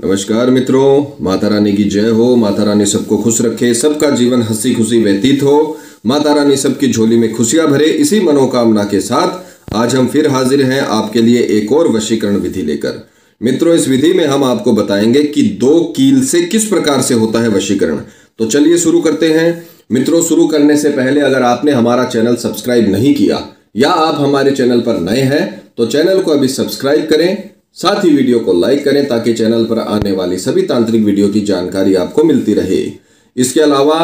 नमस्कार मित्रों, माता रानी की जय हो। माता रानी सबको खुश रखे, सबका जीवन हंसी खुशी व्यतीत हो। माता रानी सबकी झोली में खुशियां भरे। इसी मनोकामना के साथ आज हम फिर हाजिर हैं आपके लिए एक और वशीकरण विधि लेकर। मित्रों, इस विधि में हम आपको बताएंगे कि 2 कील से किस प्रकार से होता है वशीकरण। तो चलिए शुरू करते हैं। मित्रों, शुरू करने से पहले अगर आपने हमारा चैनल सब्सक्राइब नहीं किया या आप हमारे चैनल पर नए हैं तो चैनल को अभी सब्सक्राइब करें, साथ ही वीडियो को लाइक करें ताकि चैनल पर आने वाली सभी तांत्रिक वीडियो की जानकारी आपको मिलती रहे। इसके अलावा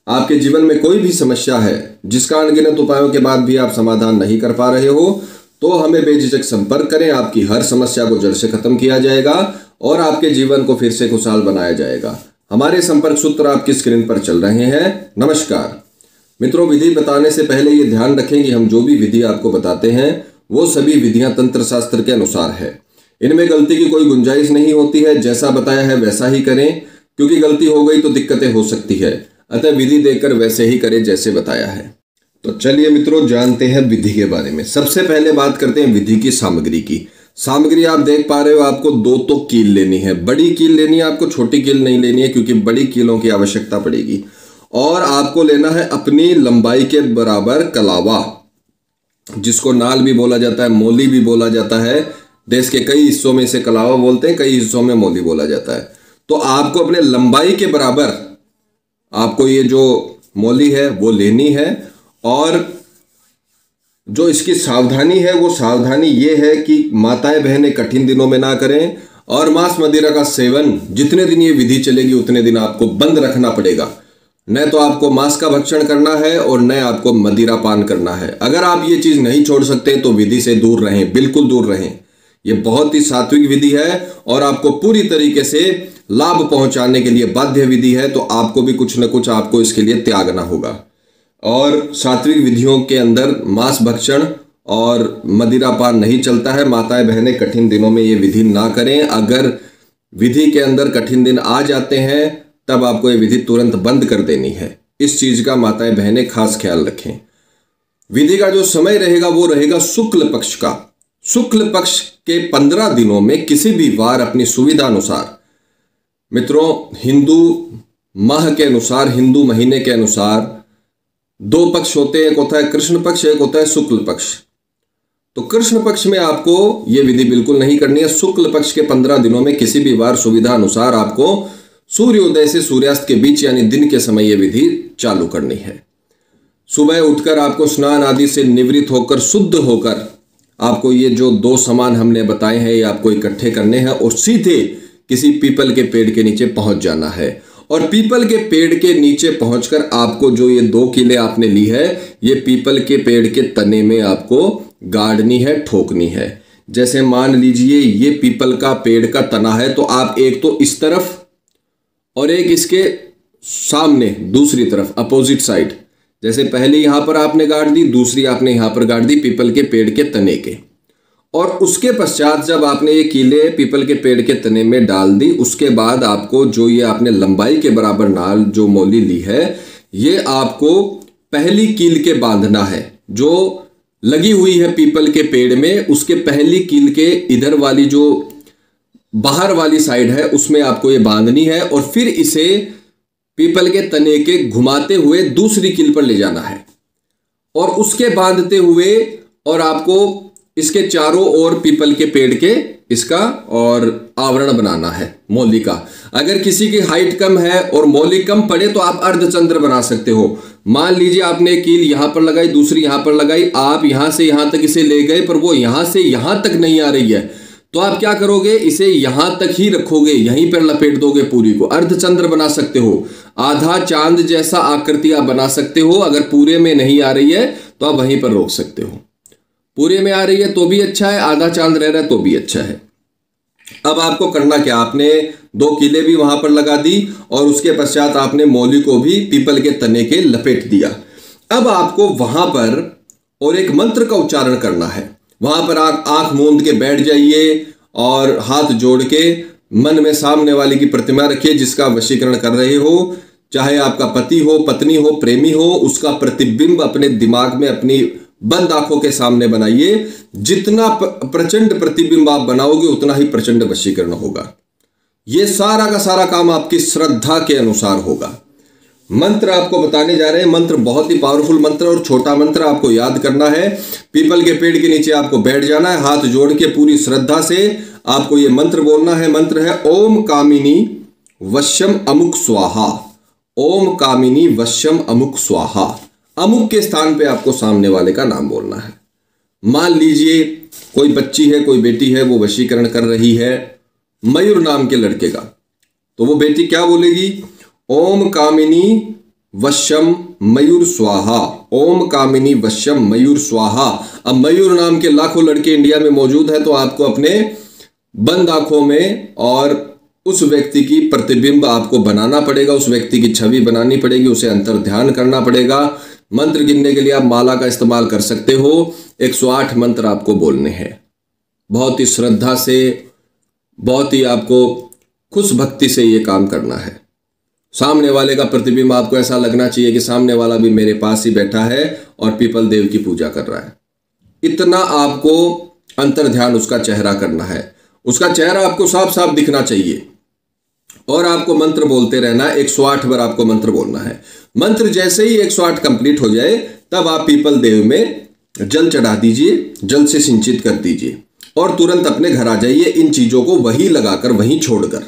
आपके जीवन में कोई भी समस्या है जिसका अनगिनत उपायों के बाद भी आप समाधान नहीं कर पा रहे हो तो हमें बेझिझक संपर्क करें। आपकी हर समस्या को जड़ से खत्म किया जाएगा और आपके जीवन को फिर से खुशहाल बनाया जाएगा। हमारे संपर्क सूत्र आपकी स्क्रीन पर चल रहे हैं। नमस्कार मित्रों, विधि बताने से पहले ये ध्यान रखें कि हम जो भी विधि आपको बताते हैं वो सभी विधियां तंत्र शास्त्र के अनुसार है। इनमें गलती की कोई गुंजाइश नहीं होती है। जैसा बताया है वैसा ही करें, क्योंकि गलती हो गई तो दिक्कतें हो सकती है। अतः विधि देकर वैसे ही करें जैसे बताया है। तो चलिए मित्रों, जानते हैं विधि के बारे में। सबसे पहले बात करते हैं विधि की सामग्री की। सामग्री आप देख पा रहे हो, आपको 2 तो कील लेनी है। बड़ी कील लेनी है आपको, छोटी कील नहीं लेनी है, क्योंकि बड़ी कीलों की आवश्यकता पड़ेगी। और आपको लेना है अपनी लंबाई के बराबर कलावा, जिसको नाल भी बोला जाता है, मोली भी बोला जाता है। देश के कई हिस्सों में इसे कलावा बोलते हैं, कई हिस्सों में मोली बोला जाता है। तो आपको अपने लंबाई के बराबर आपको ये जो मोली है वो लेनी है। और जो इसकी सावधानी है वो सावधानी ये है कि माताएं बहनें कठिन दिनों में ना करें। और मांस मदिरा का सेवन जितने दिन ये विधि चलेगी उतने दिन आपको बंद रखना पड़ेगा। न तो आपको मांस का भक्षण करना है और न आपको मदिरा पान करना है। अगर आप ये चीज नहीं छोड़ सकते तो विधि से दूर रहें, बिल्कुल दूर रहें। ये बहुत ही सात्विक विधि है और आपको पूरी तरीके से लाभ पहुंचाने के लिए बाध्य विधि है। तो आपको भी कुछ न कुछ आपको इसके लिए त्यागना होगा। और सात्विक विधियों के अंदर मांस भक्षण और मदिरा पान नहीं चलता है। माताएं बहनें कठिन दिनों में ये विधि ना करें। अगर विधि के अंदर कठिन दिन आ जाते हैं तब आपको ये विधि तुरंत बंद कर देनी है। इस चीज का माताएं बहनें खास ख्याल रखें। विधि का जो समय रहेगा वो रहेगा शुक्ल पक्ष का। शुक्ल पक्ष के 15 दिनों में किसी भी वार अपनी सुविधा अनुसार। मित्रों, हिंदू माह के अनुसार, हिंदू महीने के अनुसार 2 पक्ष होते हैं। एक होता है कृष्ण पक्ष, एक होता है शुक्ल पक्ष। तो कृष्ण पक्ष में आपको यह विधि बिल्कुल नहीं करनी है। शुक्ल पक्ष के 15 दिनों में किसी भी वार सुविधा अनुसार आपको सूर्योदय से सूर्यास्त के बीच यानी दिन के समय यह विधि चालू करनी है। सुबह उठकर आपको स्नान आदि से निवृत्त होकर, शुद्ध होकर, आपको ये जो 2 सामान हमने बताए हैं ये आपको इकट्ठे करने हैं और सीधे किसी पीपल के पेड़ के नीचे पहुंच जाना है। और पीपल के पेड़ के नीचे पहुंचकर आपको जो ये 2 कीलें आपने ली है ये पीपल के पेड़ के तने में आपको गाड़नी है, ठोकनी है। जैसे मान लीजिए ये पीपल का पेड़ का तना है तो आप एक तो इस तरफ और एक इसके सामने दूसरी तरफ अपोजिट साइड, जैसे पहले यहां पर आपने गाड़ दी, दूसरी आपने यहां पर गाड़ दी पीपल के पेड़ के तने के। और उसके पश्चात जब आपने ये कीले पीपल के पेड़ के तने में डाल दी, उसके बाद आपको जो ये आपने लंबाई के बराबर नाल जो मोली ली है ये आपको पहली कील के बांधना है। जो लगी हुई है पीपल के पेड़ में उसके पहली कील के इधर वाली जो बाहर वाली साइड है उसमें आपको ये बांधनी है। और फिर इसे पीपल के तने के घुमाते हुए दूसरी कील पर ले जाना है और उसके बांधते हुए और आपको इसके चारों ओर पीपल के पेड़ के इसका और आवरण बनाना है मौली का। अगर किसी की हाइट कम है और मौली कम पड़े तो आप अर्धचंद्र बना सकते हो। मान लीजिए आपने कील यहां पर लगाई, दूसरी यहां पर लगाई, आप यहां से यहां तक इसे ले गए पर वो यहां से यहां तक नहीं आ रही है तो आप क्या करोगे, इसे यहां तक ही रखोगे, यहीं पर लपेट दोगे पूरी को। अर्धचंद्र बना सकते हो, आधा चांद जैसा आकृति आप बना सकते हो। अगर पूरे में नहीं आ रही है तो आप वहीं पर रोक सकते हो। पूरे में आ रही है तो भी अच्छा है, आधा चांद रह रहा है तो भी अच्छा है। अब आपको करना क्या, आपने 2 कीले भी वहां पर लगा दी और उसके पश्चात आपने मौली को भी पीपल के तने के लपेट दिया। अब आपको वहां पर और एक मंत्र का उच्चारण करना है। वहां पर आप आंख मूंद के बैठ जाइए और हाथ जोड़ के मन में सामने वाले की प्रतिमा रखिए जिसका वशीकरण कर रहे हो। चाहे आपका पति हो, पत्नी हो, प्रेमी हो, उसका प्रतिबिंब अपने दिमाग में अपनी बंद आंखों के सामने बनाइए। जितना प्रचंड प्रतिबिंब आप बनाओगे उतना ही प्रचंड वशीकरण होगा। ये सारा का सारा काम आपकी श्रद्धा के अनुसार होगा। मंत्र आपको बताने जा रहे हैं। मंत्र बहुत ही पावरफुल मंत्र और छोटा मंत्र आपको याद करना है। पीपल के पेड़ के नीचे आपको बैठ जाना है, हाथ जोड़ के पूरी श्रद्धा से आपको ये मंत्र बोलना है। मंत्र है ओम कामिनी वश्यम अमुक स्वाहा। ओम कामिनी वश्यम अमुक स्वाहा। अमुक के स्थान पे आपको सामने वाले का नाम बोलना है। मान लीजिए कोई बच्ची है, कोई बेटी है, वो वशीकरण कर रही है मयूर नाम के लड़के का, तो वो बेटी क्या बोलेगी? ओम कामिनी वश्यम मयूर स्वाहा। ओम कामिनी वश्यम मयूर स्वाहा। अब मयूर नाम के लाखों लड़के इंडिया में मौजूद है, तो आपको अपने बंद आंखों में और उस व्यक्ति की प्रतिबिंब आपको बनाना पड़ेगा, उस व्यक्ति की छवि बनानी पड़ेगी, उसे अंतर ध्यान करना पड़ेगा। मंत्र गिनने के लिए आप माला का इस्तेमाल कर सकते हो। 108 मंत्र आपको बोलने हैं। बहुत ही श्रद्धा से, बहुत ही आपको खुश भक्ति से ये काम करना है। सामने वाले का प्रतिबिंब आपको ऐसा लगना चाहिए कि सामने वाला भी मेरे पास ही बैठा है और पीपल देव की पूजा कर रहा है। इतना आपको अंतर ध्यान उसका चेहरा करना है। उसका चेहरा आपको साफ साफ दिखना चाहिए और आपको मंत्र बोलते रहना है। 108 बार आपको मंत्र बोलना है। मंत्र जैसे ही 108 कंप्लीट हो जाए, तब आप पीपल देव में जल चढ़ा दीजिए, जल से सिंचित कर दीजिए और तुरंत अपने घर आ जाइए। इन चीजों को वहीं लगाकर, वहीं छोड़कर,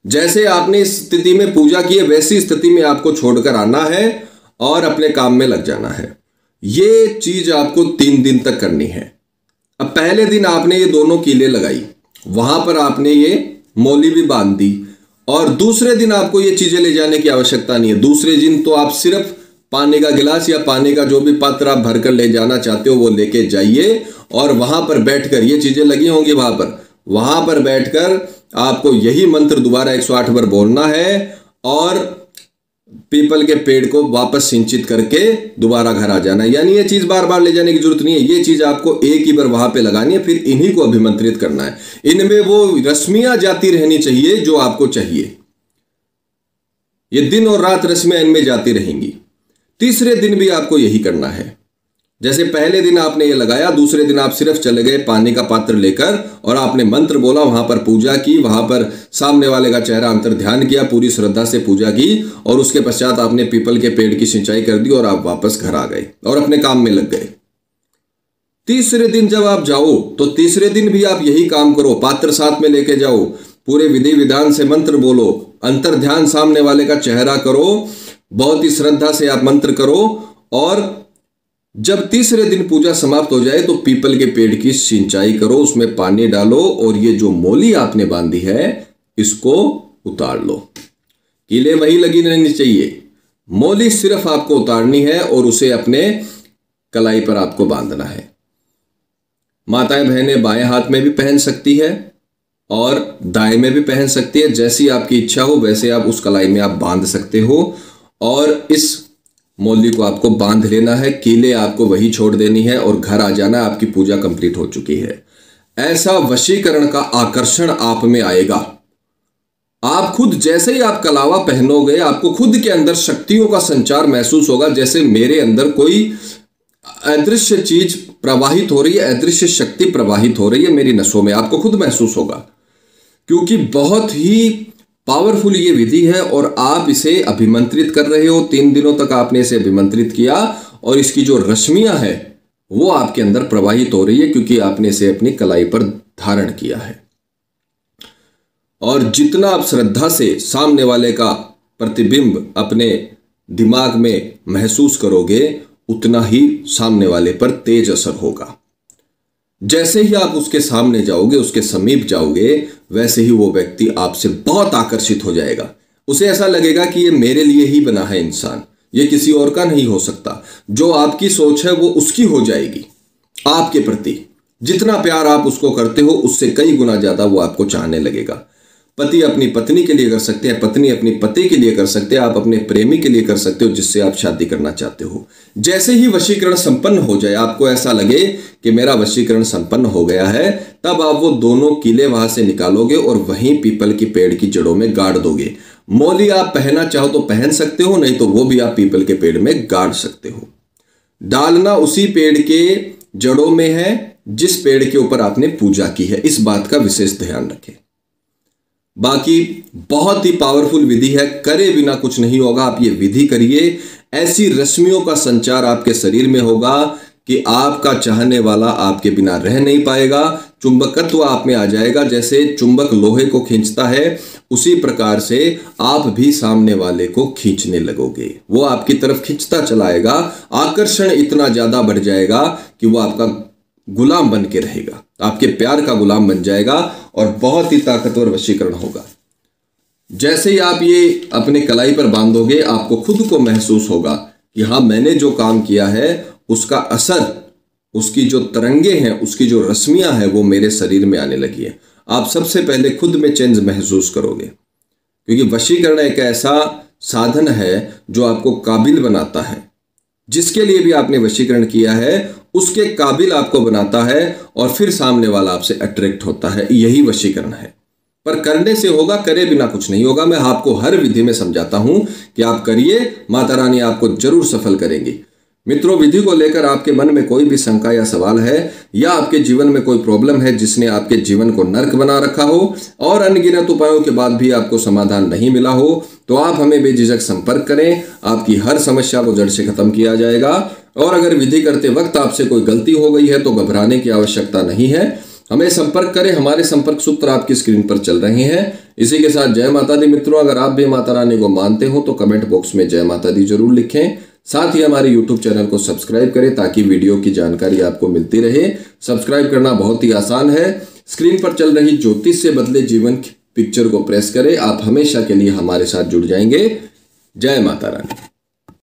जैसे आपने इस स्थिति में पूजा की है वैसी स्थिति में आपको छोड़कर आना है और अपने काम में लग जाना है। ये चीज आपको 3 दिन तक करनी है। अब पहले दिन आपने ये दोनों कीले लगाई, वहां पर आपने ये मौली भी बांध दी, और दूसरे दिन आपको ये चीजें ले जाने की आवश्यकता नहीं है। दूसरे दिन तो आप सिर्फ पानी का गिलास या पानी का जो भी पात्र आप भरकर ले जाना चाहते हो वो लेके जाइए और वहां पर बैठकर, ये चीजें लगी होंगी वहां पर बैठकर आपको यही मंत्र दोबारा 108 बार बोलना है और पीपल के पेड़ को वापस सिंचित करके दोबारा घर आ जाना है। यानी ये चीज बार बार ले जाने की जरूरत नहीं है। ये चीज आपको एक ही बार वहां पे लगानी है, फिर इन्हीं को अभिमंत्रित करना है। इनमें वो रश्मियां जाती रहनी चाहिए जो आपको चाहिए। ये दिन और रात रश्मियां इनमें जाती रहेंगी। तीसरे दिन भी आपको यही करना है। जैसे पहले दिन आपने ये लगाया, दूसरे दिन आप सिर्फ चले गए पानी का पात्र लेकर और आपने मंत्र बोला, वहां पर पूजा की, वहां पर सामने वाले का चेहरा अंतर ध्यान किया, पूरी श्रद्धा से पूजा की और उसके पश्चात आपने पीपल के पेड़ की सिंचाई कर दी और आप वापस घर आ गए और अपने काम में लग गए। तीसरे दिन जब आप जाओ तो तीसरे दिन भी आप यही काम करो। पात्र साथ में लेके जाओ, पूरे विधि विधान से मंत्र बोलो, अंतर ध्यान सामने वाले का चेहरा करो, बहुत ही श्रद्धा से आप मंत्र करो और जब तीसरे दिन पूजा समाप्त हो जाए तो पीपल के पेड़ की सिंचाई करो, उसमें पानी डालो और ये जो मोली आपने बांधी है इसको उतार लो। कीले वही लगी रहनी चाहिए, मोली सिर्फ आपको उतारनी है और उसे अपने कलाई पर आपको बांधना है। माताएं बहनें बाएं हाथ में भी पहन सकती है और दाएं में भी पहन सकती है। जैसी आपकी इच्छा हो वैसे आप उस कलाई में आप बांध सकते हो और इस मौली को आपको बांध लेना है। कीले आपको वही छोड़ देनी है और घर आ जाना। आपकी पूजा कंप्लीट हो चुकी है। ऐसा वशीकरण का आकर्षण आप में आएगा। आप खुद जैसे ही आप कलावा पहनोगे, आपको खुद के अंदर शक्तियों का संचार महसूस होगा, जैसे मेरे अंदर कोई अदृश्य चीज प्रवाहित हो रही है, अदृश्य शक्ति प्रवाहित हो रही है मेरी नसों में, आपको खुद महसूस होगा। क्योंकि बहुत ही पावरफुल ये विधि है और आप इसे अभिमंत्रित कर रहे हो। 3 दिनों तक आपने इसे अभिमंत्रित किया और इसकी जो रश्मियां है वो आपके अंदर प्रवाहित हो रही है क्योंकि आपने इसे अपनी कलाई पर धारण किया है। और जितना आप श्रद्धा से सामने वाले का प्रतिबिंब अपने दिमाग में महसूस करोगे, उतना ही सामने वाले पर तेज असर होगा। जैसे ही आप उसके सामने जाओगे, उसके समीप जाओगे, वैसे ही वो व्यक्ति आपसे बहुत आकर्षित हो जाएगा। उसे ऐसा लगेगा कि ये मेरे लिए ही बना है इंसान, ये किसी और का नहीं हो सकता। जो आपकी सोच है वो उसकी हो जाएगी आपके प्रति। जितना प्यार आप उसको करते हो उससे कई गुना ज्यादा वो आपको चाहने लगेगा। पति अपनी पत्नी के लिए कर सकते हैं, पत्नी अपनी पति के लिए कर सकते हैं, आप अपने प्रेमी के लिए कर सकते हो जिससे आप शादी करना चाहते हो। जैसे ही वशीकरण संपन्न हो जाए, आपको ऐसा लगे कि मेरा वशीकरण संपन्न हो गया है, तब आप वो दोनों कीले वहां से निकालोगे और वहीं पीपल की पेड़ की जड़ों में गाड़ दोगे। मौली आप पहनना चाहो तो पहन सकते हो, नहीं तो वो भी आप पीपल के पेड़ में गाड़ सकते हो। डालना उसी पेड़ के जड़ों में है जिस पेड़ के ऊपर आपने पूजा की है। इस बात का विशेष ध्यान रखें। बाकी बहुत ही पावरफुल विधि है, करे बिना कुछ नहीं होगा। आप ये विधि करिए, ऐसी रश्मियों का संचार आपके शरीर में होगा कि आपका चाहने वाला आपके बिना रह नहीं पाएगा। चुंबकत्व आप में आ जाएगा, जैसे चुंबक लोहे को खींचता है उसी प्रकार से आप भी सामने वाले को खींचने लगोगे। वो आपकी तरफ खींचता चलाएगा, आकर्षण इतना ज्यादा बढ़ जाएगा कि वो आपका गुलाम बन के रहेगा, आपके प्यार का गुलाम बन जाएगा और बहुत ही ताकतवर वशीकरण होगा। जैसे ही आप ये अपने कलाई पर बांधोगे, आपको खुद को महसूस होगा कि हाँ, मैंने जो काम किया है उसका असर, उसकी जो तरंगे हैं, उसकी जो रश्मियां हैं वो मेरे शरीर में आने लगी है। आप सबसे पहले खुद में चेंज महसूस करोगे, क्योंकि वशीकरण एक ऐसा साधन है जो आपको काबिल बनाता है, जिसके लिए भी आपने वशीकरण किया है उसके काबिल आपको बनाता है और फिर सामने वाला आपसे अट्रैक्ट होता है। यही वशीकरण है, पर करने से होगा, करे बिना कुछ नहीं होगा। मैं आपको हर विधि में समझाता हूं कि आप करिए, माता रानी आपको जरूर सफल करेंगी। मित्रों, विधि को लेकर आपके मन में कोई भी शंका या सवाल है, या आपके जीवन में कोई प्रॉब्लम है जिसने आपके जीवन को नर्क बना रखा हो और अनगिनत उपायों के बाद भी आपको समाधान नहीं मिला हो, तो आप हमें बेझिझक संपर्क करें। आपकी हर समस्या को जड़ से खत्म किया जाएगा। और अगर विधि करते वक्त आपसे कोई गलती हो गई है तो घबराने की आवश्यकता नहीं है, हमें संपर्क करें। हमारे संपर्क सूत्र आपकी स्क्रीन पर चल रहे हैं। इसी के साथ जय माता दी। मित्रों, अगर आप भी माता रानी को मानते हो तो कमेंट बॉक्स में जय माता दी जरूर लिखें। साथ ही हमारे YouTube चैनल को सब्सक्राइब करें ताकि वीडियो की जानकारी आपको मिलती रहे। सब्सक्राइब करना बहुत ही आसान है। स्क्रीन पर चल रही ज्योतिष से बदले जीवन की पिक्चर को प्रेस करें। आप हमेशा के लिए हमारे साथ जुड़ जाएंगे। जय माता रानी।